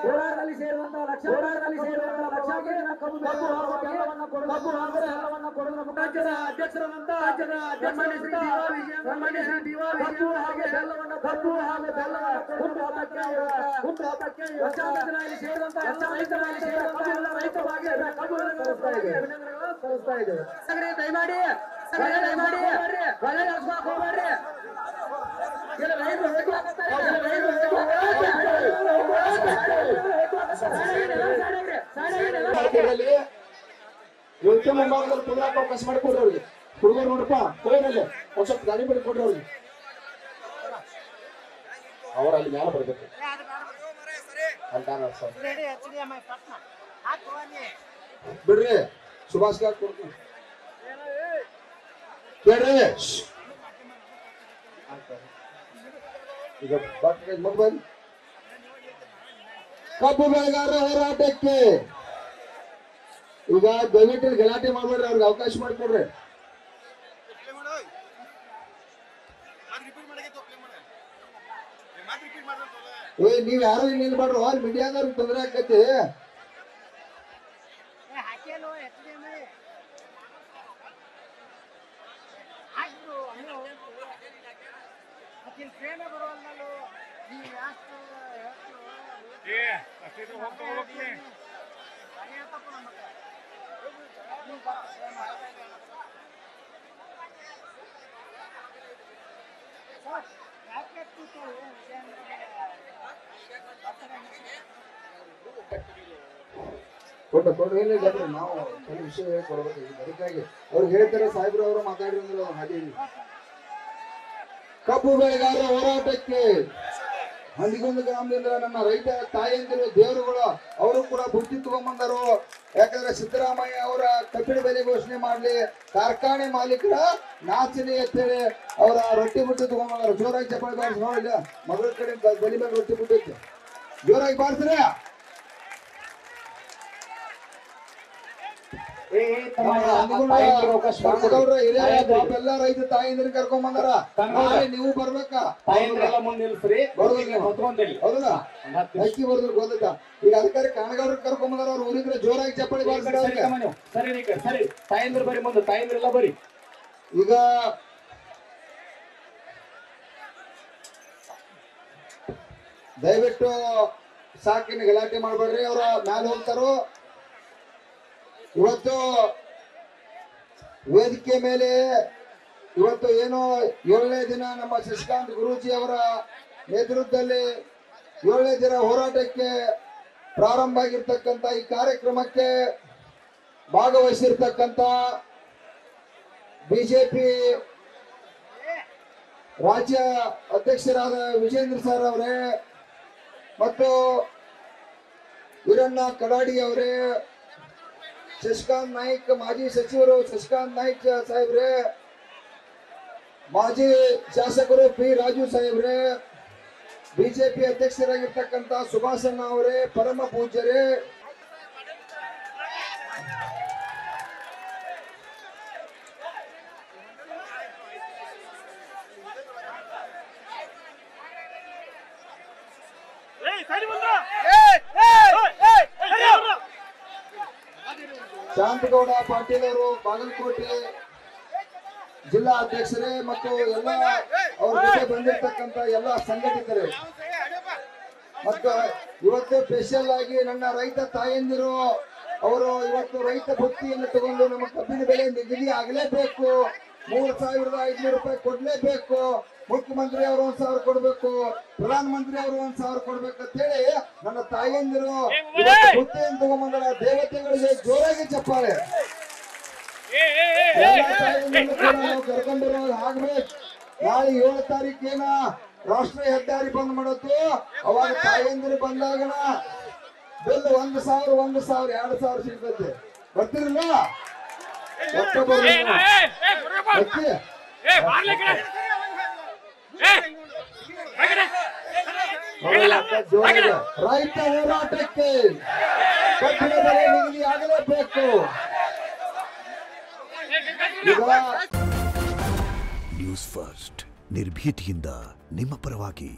ಹೋರಾಟದಲ್ಲಿ ಸೇರುವಂತಹ ರಾಜ್ಯದ ಅಧ್ಯಕ್ಷರಾದಂತ ಸನ್ಮಾನ್ಯ ಶ್ರೀ ದಯಮಾಡಿ ಯೋಚನೆ ಮುಂಭಾಗದಲ್ಲಿ ಕುಂದ್ರಾಕ ಅವಕಾಶ ಮಾಡಿಕೊಡ್ರಿ ಅವ್ರಿಗೆ. ಹುಡುಗರು ನೋಡಪ್ಪ ಹೋಗಿರಲ್ಲ ಒಂದ್ ಸ್ವಲ್ಪ ಗಾಡಿ ಬಿಟ್ಟು ಕೊಡ್ರಿ ಅವ್ರಿಗೆ. ಅವ್ರ ಅಲ್ಲಿ ಮ್ಯಾಲ ಬರ್ಬೇಕು ಬಿಡ್ರಿ. ಸುಭಾಷ್ ಗಾಡ್ ಕೊಡ್ತೀನಿ ಕೇಳ್ರಿ. ಈಗ ಮೊಬೈಲ್ ಕಬ್ಬು ಬೆಳೆಗಾರರ ಹೋರಾಟಕ್ಕೆ ಈಗ ದಯವಿಟ್ಟು ಗಲಾಟೆ ಮಾಡ್ಬೇಡ್ರಿ, ಅವ್ರಿಗೆ ಅವಕಾಶ ಮಾಡಿಕೊಡ್ರಿ. ನೀವ್ ಯಾರು ಇಲ್ಲಿ ನಿಲ್ಬಾಡ್ರು, ಅಲ್ಲಿ ಮೀಡಿಯಾದವ್ರಿಗೆ ತೊಂದರೆ ಆಕತಿ. ಏನಿಲ್ಲ ನಾವು ಕೆಲವು ವಿಷಯ ಹೇಳ್ಕೊಡ್ಬೇಕು. ಅದಕ್ಕಾಗಿ ಅವ್ರು ಹೇಳ್ತಾರೆ ಸಾಹೇಬ್ರು ಅವರು ಮಾತಾಡಿದ್ರು ಹಾಗೆ. ಕಬ್ಬು ಬೆಳೆಗಾರರ ಹೋರಾಟಕ್ಕೆ ಹಂದಿಗೊಂದು ಗ್ರಾಮದಿಂದ ನಮ್ಮ ರೈತ ತಾಯಂದಿರು ದೇವರುಗಳು ಅವರು ಕೂಡ ಬುದ್ಧಿ ತಗೊಂಡ್ಬಂದರು. ಯಾಕಂದ್ರೆ ಸಿದ್ದರಾಮಯ್ಯ ಅವರ ಕಬ್ಬಿಣ ಬೆಲೆ ಘೋಷಣೆ ಮಾಡ್ಲಿ, ಕಾರ್ಖಾನೆ ಮಾಲೀಕರ ನಾಚನೆ ಅಂತೇಳಿ ಅವರ ರೊಟ್ಟಿ ಬುಟ್ಟಿ ತಗೊಂಡ್ಬಂದರು. ಜೋರಾಗಿ ಚಪ್ಪಾಳೆ ಬಾರಿಸಿ ನೋಡಿಲ್ಲ, ಮಗಳ ಕಡೆ ಬಲಿ ಮೇಲೆ ರೊಟ್ಟಿ ಬುಟ್ಟಿತ್ತು, ಜೋರಾಗಿ ಬಾರಿಸ್ರೆ. ಎಲ್ಲ ರೈತ ತಾಯಿಂದ್ರ ಕರ್ಕೊಂಡ್ ಬಂದಾರ. ನೀವು ಬರ್ಬೇಕಾ? ಹೌದಾ? ಅಕ್ಕಿ ಬರ್ದ್ರು ಗೊತ್ತ. ಈಗ ಅದಕ್ಕಾಗಿ ಕಣಗಾರ ಕರ್ಕೊಂಡ್ ಬಂದಾರ. ಅವ್ರು ಊರಿದ್ರೆ ಜೋರಾಗಿ ಚಪ್ಪಳಿ ಸರಿ ತಾಯಿಂದ್ರ ಬರಿ ಮುಂದೆ, ತಾಯಿಂದ್ರೆಲ್ಲ ಬರಿ. ಈಗ ದಯವಿಟ್ಟು ಸಾಕಿನ ಗಲಾಟೆ ಮಾಡ್ಬೇಡ್ರಿ, ಅವ್ರ ಮ್ಯಾಲ ಹೋಗ್ತಾರೋ. ಇವತ್ತು ವೇದಿಕೆ ಮೇಲೆ ಇವತ್ತು ಏನು 7ನೇ ದಿನ ನಮ್ಮ ಶಶಿಕಾಂತ್ ಗುರೂಜಿ ಅವರ ನೇತೃತ್ವದಲ್ಲಿ 7ನೇ ದಿನ ಹೋರಾಟಕ್ಕೆ ಪ್ರಾರಂಭ ಆಗಿರ್ತಕ್ಕಂಥ ಈ ಕಾರ್ಯಕ್ರಮಕ್ಕೆ ಭಾಗವಹಿಸಿರ್ತಕ್ಕಂಥ ಬಿಜೆಪಿ ರಾಜ್ಯ ಅಧ್ಯಕ್ಷರಾದ ವಿಜೇಂದ್ರ ಸರ್ ಅವರೇ ಮತ್ತು ವೀರಣ್ಣ ಕಡಾಡಿ ಅವರೇ, ಶಶಿಕಾಂತ್ ನಾಯ್ಕ್ ಮಾಜಿ ಸಚಿವರು ಶಶಿಕಾಂತ್ ನಾಯ್ಕ್ ಸಾಹೇಬ್ರೆ, ಮಾಜಿ ಶಾಸಕರು ಪಿ ರಾಜು ಸಾಹೇಬ್ರೆ, ಬಿಜೆಪಿ ಅಧ್ಯಕ್ಷರಾಗಿರ್ತಕ್ಕಂಥ ಸುಭಾಷಣ್ಣ ಅವರೇ, ಪರಮ ಪೂಜ್ಯರೇ, ಶಾಂತಗೌಡ ಪಾಟೀಲ್ ಅವರು ಬಾಗಲಕೋಟೆ ಜಿಲ್ಲಾ ಅಧ್ಯಕ್ಷರೇ ಮತ್ತು ಎಲ್ಲ ಅವ್ರ ಜೊತೆ ಬಂದಿರತಕ್ಕಂತ ಎಲ್ಲ ಸಂಘಟಕರೇ, ಮತ್ತು ಇವತ್ತು ಸ್ಪೆಷಲ್ ಆಗಿ ನನ್ನ ರೈತ ತಾಯಂದಿರು ಅವರು ಇವತ್ತು ರೈತ ಭಕ್ತಿಯನ್ನು ತಗೊಂಡು ನಮ್ಮ ಕಬ್ಬಿನ ಬೆಲೆ ನಿಗದಿ ಆಗಲೇಬೇಕು, 3,500 ರೂಪಾಯಿ ಕೊಡ್ಲೇಬೇಕು, ಮುಖ್ಯಮಂತ್ರಿ ಅವರು 1,000 ಕೊಡ್ಬೇಕು, ಪ್ರಧಾನ ಮಂತ್ರಿ ಅವರು 1,000 ಕೊಡ್ಬೇಕು ಅಂತ ಹೇಳಿ ನನ್ನ ತಾಯಂದಿರು ಹುದ್ದೆಯನ್ನು ತಗೊಂಡ್ಬಂದರ ದೇವತೆಗಳಿಗೆ ಜೋರಾಗಿ ಚಪ್ಪಾಳೆ. ಕರ್ಕೊಂಡಿರೋ ಆಗ್ಬೇಕು. ನಾಳೆ 7 ತಾರೀಕೇನ ರಾಷ್ಟ್ರೀಯ ಹೆದ್ದಾರಿ ಬಂದ್ ಮಾಡೋದು, ಅವಾಗ ತಾಯಂದಿರು ಬಂದಾಗಣ ಬಿಲ್ 1,000 2,000 ಸಿಗ್ತೈತೆ. ಬರ್ತಿರಲ್ಲ ರೈತ ಹೋರಾಟಕ್ಕೆ ಕಠಿಣ ಬೆಲೆ ನಿಗದಿ ಆಗಲೇಬೇಕು. ನ್ಯೂಸ್ ಫಸ್ಟ್ ನಿರ್ಭೀತಿಯಿಂದ ನಿಮ್ಮ ಪರವಾಗಿ.